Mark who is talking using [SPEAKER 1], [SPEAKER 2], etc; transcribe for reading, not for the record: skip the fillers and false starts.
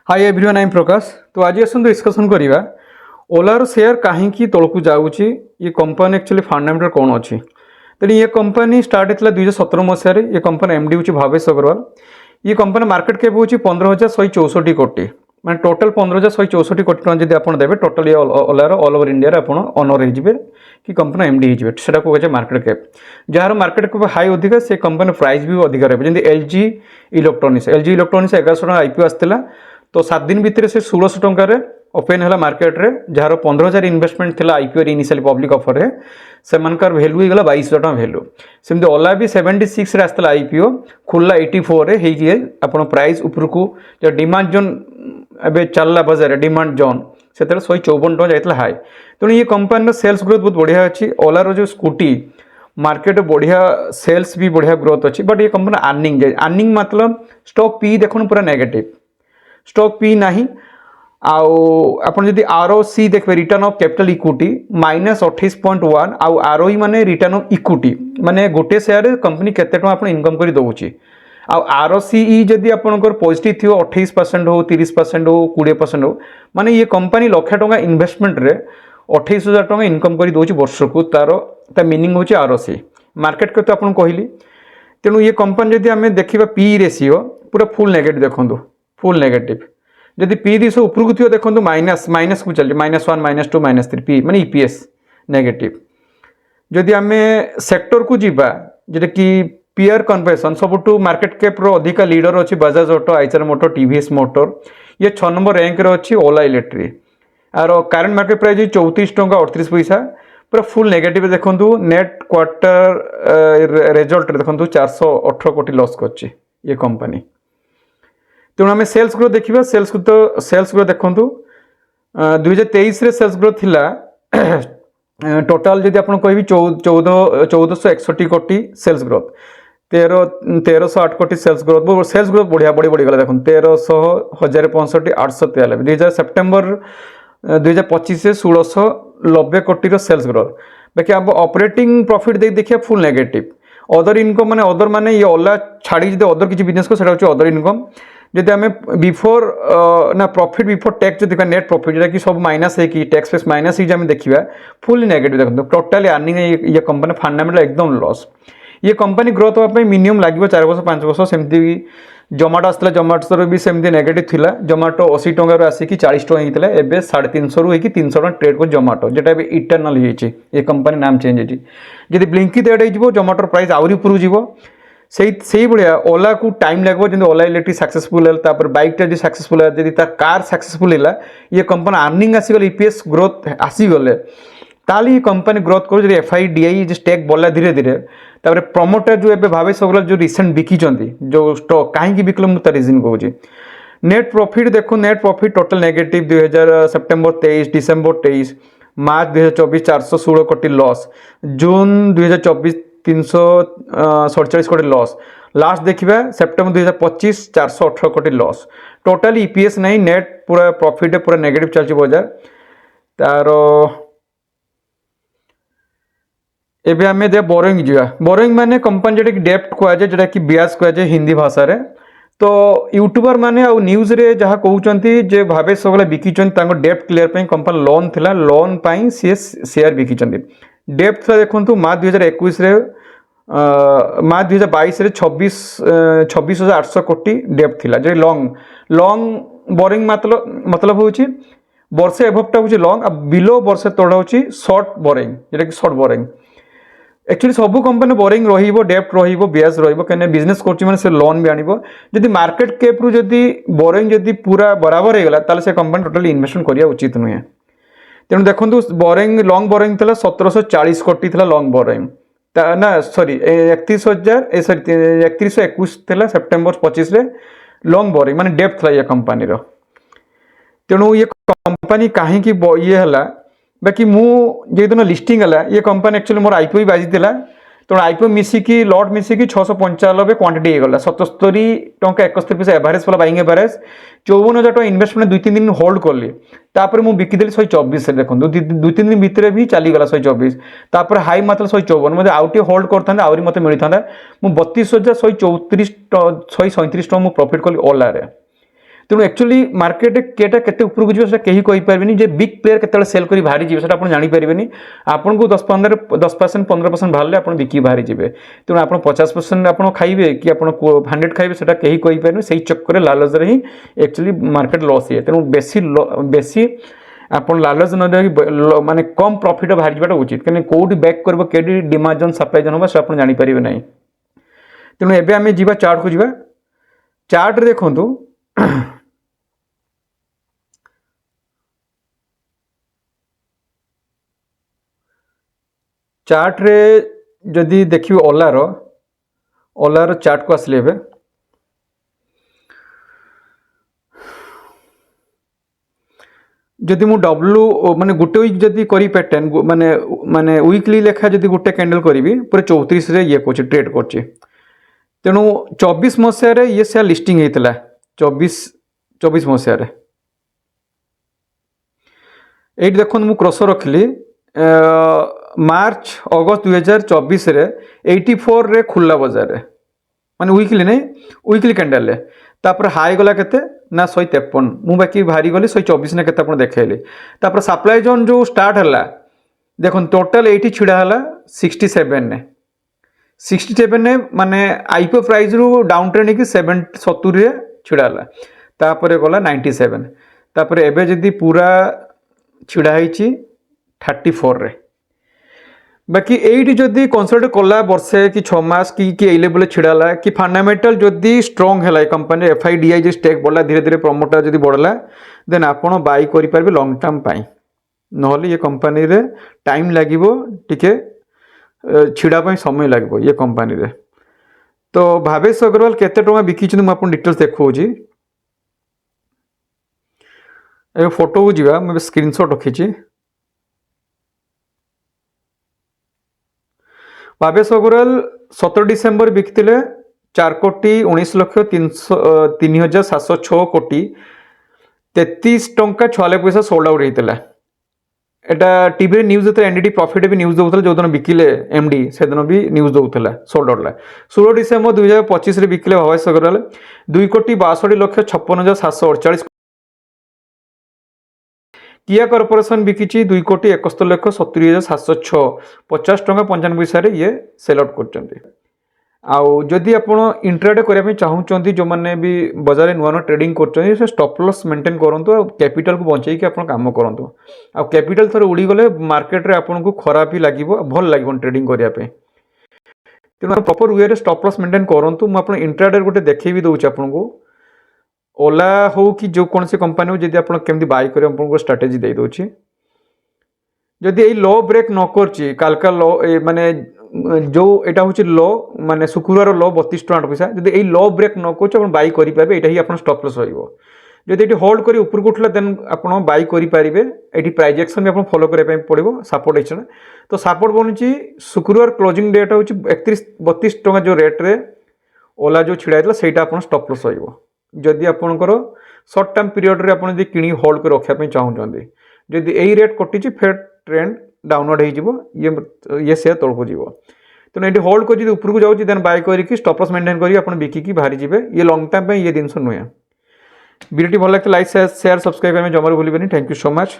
[SPEAKER 1] Hi everyone, I am प्रकाश। तो आज आसतु discussion करवा ओलार शेयर कहीं तौक जाऊँगी, ये कंपनी एक्चुअली फंडामेंटल कौन अच्छी। तेणु ये कंपनी स्टार्ट होता 2017 मसीह। ये कंपनी एमडी हूँ भावेश अग्रवाल। ये कंपनी मार्केट कैप हूँ 15,164 कोटी, मैं टोटाल 15,164 कोटी टाँग जब आप देवे टोटाल ये ओलार ऑल ओवर इंडिया आप ओनर हो कि कंपनी एमडी होटा कहे market cap. Jar market cap high अधिका से कंपनी प्राइस भी अधिक रही जमी एलजी इलेक्ट्रोनिक्स 1100 टका आईपीओ आसाला। तो 7 दिन भितर से 1600 टकर ओपन है मार्केट रे, जार 15,000 इन्वेस्टमेंट थी आईपीओ इनिशियल पब्लिक ऑफर है से भैल्यू होगा 2200 टका भैल्यू। सेमती ओला भी 76 आसाला आईपीओ, खुला 84 रे आप प्राइस उपरकू जो डिमांड जोन एवं चलला बजार डिमांड जोन से 154 टका जाता हाई। तेणु ये कंपनी सेल्स ग्रोथ बहुत बढ़िया अच्छी। ओलार जो स्कूटी मार्केट बढ़िया सेल्स भी बढ़िया ग्रोथ अच्छी, बट ये कंपनी अर्निंग मतलब स्टॉक पी देखो पूरा नेगेटिव स्टॉक पी ना आपड़ जब आरओसी देखिए रिटर्न ऑफ कैपिटल इक्विटी -28.1 आउ आरओई माने रिटर्न ऑफ इक्विटी माने गोटे शेयर कंपनी केते टका आपण इनकम करी दउची। आ आरओसीई जदि आपनकर पॉजिटिव थियो 28% हो 30% हो 20% हो माने ये कंपनी लाख टका इन्वेस्टमेंट रे 28,000 टका इनकम करी दउची वर्ष को। तार मीनिंग होची आरओसी मार्केट को तो आपन कहली। तेणु ये कंपनी जदि आमे देखिबा पी रेशियो पूरा फुल नेगेटिव देखंतु, फुल नेगेटिव। जदि पी दिश उपरकू थी देखो माइनस को चलती -1 -2 -3 पी माने ईपीएस नेगेटिव। जदि आम सेक्टर को जीवा जेटा कि पीआर कन्वर्सन सबुठू मार्केट कैप रो अधिका लीडर अच्छी Bajaj Auto, Eicher Motor, TVS Motor. ये 6 नंबर रैंक रे अच्छी ओला इलेक्ट्रिक। आर करंट मार्केट प्राइस 34 टका 38 पैसा पूरा फुल नेगेटिव देखो। नेट क्वार्टर रिजल्ट देखो 418 कोटी लॉस कर ये कंपनी। तेणु आम सेल्स ग्रोथ देखा सेल्स ग्रोथ देखूँ 2023 रे सेल्स ग्रोथ थिला टोटाल जब आप कह 1461 कोटी सेल्स ग्रोथ, 1308 कोटी सेल्स ग्रोथ बढ़िया बढ़ीगला देखो 1300 1065 893 2000 सेप्टेम्बर 2025 से 1690 कोटी सेल्स ग्रोथ। बाकी आप ऑपरेटिंग प्रॉफिट देखिए फुल नेगेटिव। अदर इनकम माने अदर माने ये ओला छाड़ी जो अदर किसी बिजनेस को सेटा अदर इनकम। जब आम बिफोर ना प्रॉफिट बिफोर टैक्स जो देखा नेट प्रॉफिट जोटा कि सब माइनस है कि टैक्स फेक्स माइनस ही देखा फुल नेगेटिव देखो टोटाली अर्निंग ये कंपनी फंडामेंटल एकदम लॉस। ये कंपनी ग्रोथ होगा मिनिमम लगे 4 वर्ष 5 वर्ष। सेमती जोमाटो आसला, जोमाटो भी सेमती नेगेटिव थिला। जोमाटो 80 टकर आसिक 40 टका होता है, एवं 350 रु 300 टका ट्रेड को जोमाटो जोटा इटर्नाल ये कंपनी नाम चेंज होती। जब ब्लिंकिट एड हो जोमाटो प्राइस आहरी ऊपर जीव से भाया ओला को टाइम लगे जब ओला इलेक्ट्रिक सक्सेसफुल है बाइकटा जो सक्सेसफुल है जब तार कार सक्सेसफुल है ये कंपनी अर्निंग आसीगले ईपीएस ग्रोथ आसीगले ताली ये कंपनी ग्रोथ कर एफआईडीआई स्टेक बढ़ला धीरे धीरे। तापर प्रमोटर जो एबे भावेश अग्रवाल जो रिसेंट बिकिचंती जो स्टॉक कहीं बिकल मुझे रिजन कहूँ। नेट प्रॉफिट देखो net profit total negative 2000 September 23 December 23 मार्च 2024 416 कोटी लॉस, जून 2024 347 कोटी लॉस, लास्ट देखिए सेप्टेम्बर 2025 418 कोटी लॉस। टोटाली ईपीएस नहीं नेट पूरा प्रॉफिट पूरा नेगेटिव चलती बजार। तार एबे आमे दे बोरोइंग जीवा बोरोइंग माने कंपनी जोटा कि डेप्ट कहुए जोटा कि ब्याज कहुए हिंदी भाषा रे। तो यूट्यूबर माने आ न्यूज रे जहाँ कहते जे भावेश अग्रवाल बिकिचंती डेप्ट क्लियर पे कंपनी लोन थिला, लोन पाई सी शेयर बिकिचंती। डेप्ट था देखो मार्च 2021 रे मार्च 2022 रे 26,800 कोटी डेप्ट थिला जो लॉन्ग बोरिंग मतलब हूँ वर्षे एभवटा हूँ लॉन्ग आ बिलो वर्षे तोड़ा हूँ शॉर्ट बोरिंग जोटा कि शॉर्ट बोरिंग। एक्चुअली सब कंपनी बोरिंग रहिबो डेप्ट रहिबो ब्याज रहिबो कने बिजनेस करछि माने से लोन भी आनिबो। जदि मार्केट कैप रु जदि बोरिंग जदि पूरा बराबर हेगला ताले से कंपनी टोटली इन्वेस्टमेंट करिया उचित नुहे। तेणु देखो बोरिंग लॉन्ग बोरिंग था 1740 कोटी था लॉन्ग बोरिंग ना सॉरी 31,21 था सेप्टेम्बर 25 रे लॉन्ग बोरिंग माने डेप्थ था ये कंपनी रो। तेणु ये कंपनी कहीं ये है बाकी मुझे लिस्टिंग है ये कंपनी एक्चुअली मोर आईपीओ बाजी था। तेणु आईपीओ मिसिकी लॉट मिसिकी 695 क्वांटिटी होगा 77 टका 71 पैसा एवरेज पड़ा बाइंग एवरेज 54,000 टका इन्वेस्टमेंट 2-3 दिन होल्ड कली। तापर मुझे बिकिदेली 124 देखो 2-3 दिन भितर भी चलीगला 124 तापर हाई मतलब 154 मतलब आउ टे होल्ड करता आहरी मत मिलता मुझे 32,134 137 टका प्रॉफिट कली ओला रे। तेणु एक्चुअली मार्केट केटा केते उपरକୁ ଯିବ ସେଟା କେହି କହିପାରିବେନି ଯେ ବିଗ୍ ପ୍ଲେୟର କେତେବେଳେ ସେଲ୍ କରି ବାହାରି ଯିବେ ସେଟା ଆପଣ ଜାଣିପାରିବେନି ଆପଣଙ୍କୁ 10% 15% ବାହାରିଲେ ଆପଣ ବିକି ବାହାରି ଯିବେ ତେଣୁ ଆପଣ 50% ଆପଣ ଖାଇବେ କି ଆପଣ 100 ଖାଇବେ ସେଟା କେହି କହିପାରିବେନି ସେଇ ଚକ୍କରରେ ଲାଲଚରେ ହିଁ एक्चुअली मार्केट लॉस है तेणु बेसी ଆପଣ ଲାଲଚ ନ ଦେଇ ମାନେ କମ୍ ପ୍ରଫିଟ୍ ବାହାରି ଯିବାଟା ଉଚିତ କାହିଁକି କେଉଁଠି ବ୍ୟାକ୍ କରିବ କେଉଁଠି ଡିମାଣ୍ଡ ଜୋନ୍ ସପ୍ଲାଏ ଜୋନ୍ ହେବ ସେ ଆପଣ ଜାଣିପାରିବେ ନାହିଁ ତେଣୁ ଏବେ ଆମେ ଯିବା ଚାର୍ଟକୁ ଯିବା ଚାର୍ଟରେ ଦେଖନ୍ତୁ चार्ट्रे जदि देखिए ओलार चार्ट को आसले एबे जदि मु डब्ल्यू माने गोटे वीक जदि करी पैटर्न माने माने वीकली लेखा जदि गोटे कैंडल करी पूरा 34 रे ये कोचे ट्रेड करचे तेणु 24 मसिया रे ये शेयर लिस्टिंग हेतला 24 मसिया रे एट देखो मु क्रॉसर रखली मार्च अगस्त 2024 रे 84 रे खुला बाजार रे माने वीकली नहीं वीकली कैंडल रे तापर हाई गला केते ना 153 मु बाकी भारी गली 124 ने केते आपण देखैली तापर सप्लाई जोन जो स्टार्ट हला देखन टोटल 80 छिडा हला 67 ने 67 ने माने आईपीओ प्राइस रु डाउन ट्रेंड की 70 रे छिडा हला तापर गला 97 तापर एबे जदी पूरा छिडा हिची 34 रे बाकी एट जदि कंसल्ट कला वर्षे कि 6 मास कि ए लेवल छिड़ाला कि फंडामेंटल जदि स्ट्रांग है कंपनी एफआईडीआई जो स्टेक बढ़ला धीरे धीरे प्रमोटर जदि बढ़ला देन आपण बाय करि पारबे लॉन्ग टर्म पाई नहले ये कंपनी रे टाइम लागिवो टिके छिड़ा पाई समय लागिवो ये कंपनी रे तो भावेश अग्रवाल केते टका बिकी छ म आपण डिटेल्स देखौजी ए फोटो को जीवा मैं स्क्रीनशॉट रखी भावेश अग्रवाल 17 डिसेम्बर बिकते 4,19,03,706 कोटी 33 टंका 46 पैसा सोल्ड आउट होता एटा टीवी न्यूज देते एनडीटी प्रॉफिट भी न्यूज दौला जो दिन बिकिले एमडी से दिन भी न्यूज दौला सोल्ड आउट 16 डिसेम्बर 2025 बिकिले भावेश अग्रवाल 2,62,56,748 किया कॉर्पोरेशन बिकी 2,71,71,70,706 50 टंका 55 पैसा ये सेल आउट कर जदि आप इंट्राडे करने चाहूँगी जो मैंने भी बाजार नुआ नुआ ट्रेडिंग कर स्टॉप लॉस मेंटेन करूँ कैपिटल को बचेक आप कम करूँ आ कैपिटल थोड़े उड़ीगले मार्केट रे आपको खराब ही लगे भल लगे ट्रेडिंग करने तेणु proper way stop loss maintain करूँ मुझे इंट्राडे गोटे देखे भी दूसरी आपको ओला हो कि जो कौन सी कंपनी हो जब आप केमती बाय कर स्ट्राटेजी दे दूची जदि ये लो ब्रेक न करची कालका लो माने जो एटा होची लो माने शुक्रवार लो 32 टଙ୍କା पैसा जदि ये लो ब्रेक न करची आपण बाय करि पाबे एटा ही आपण स्टॉप लॉस होइबो जदि एटी होल्ड करी ऊपर को उठला देन आपण बाय करि पारिबे एटी प्राइस एक्शन भी आपण फॉलो करे पे पड़िबो सपोर्ट एक्शन तो सपोर्ट बनुची शुक्रवार क्लोजिंग डेट होची 32 टଙ୍କା जो रेट रे ओला जो छिड़ाइतला सेटा आपण स्टॉप लॉस होइबो जदि आपणकर सर्ट टर्म पीरियड रे आपण जदि किणी होल्ड कर रखा पे चाहूचंदी जदि एई रेट कटिची फेर ट्रेंड डाउनवर्ड हो जिवो ये शेयर तळको जिवो तेणु ये होल्ड कर ऊपर को जाऊँगी देन बाय करके स्टॉप लॉस मेंटेन करी आपण बिकिकी बाहरी जिवे ये लॉन्ग टाइम पे ये जिनस नुहे वीडियो भल लगे लाइक शेयर सब्सक्राइब करने जमार भूलिबेनी थैंक यू सो मच।